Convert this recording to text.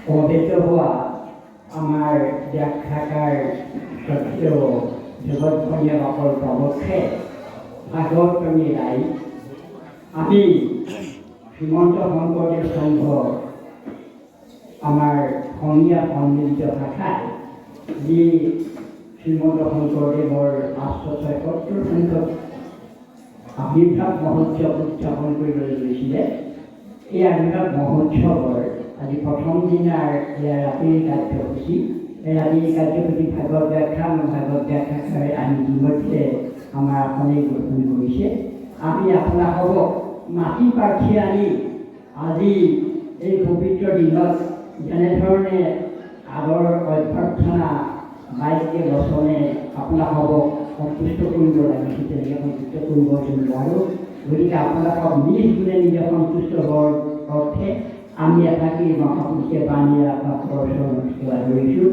সমবেত হোৱা আমাৰ ব্যাখ্যাকাৰ সত্য জগতখনীয়া বাপৰ প্ৰমুখে ভাগৱতী ৰায় আমি শ্ৰীমন্ত শংকৰদেৱ সংঘ আমাৰ সংজ্ঞা সন্মিলিত ভাষাত যি শ্ৰীমন্ত শংকৰদেৱৰ 576 সংখ্যক আবিৰ্ভাৱ মহোৎসৱ উদযাপন কৰিবলৈ লৈছিলে। এই আবিৰ্ভাৱ মহোৎসৱৰ আজি প্ৰথম দিনাৰ ইয়াৰ ৰাতিৰ কাৰ্যসূচী। এই ৰাতিৰ কাৰ্যসূচী ভাগৱত ব্যাখ্যা ব্যাখ্যাকাৰে আমি ইতিমধ্যে আমাৰ আসনে গ্ৰহণ কৰিছে। আমি আপোনালোকক মাটি পাৰ্থি আনি আজি এই পবিত্ৰ দিনত যেনেধৰণে আগৰ অভ্যৰ্থনা বাইকে বচনে আপোনালোকক সন্তুষ্ট কৰিব লাগিছিল তেনেকৈ সন্তুষ্ট কৰিব নোৱাৰোঁ। গতিকে আপোনালোকক নিজ গুণে নিজে সন্তুষ্ট হোৱাৰ অৰ্থে আমি এটাকি মহাপুৰুষে বাণী আপোনালোকৰ ওচৰত সেৱা কৰিছোঁ।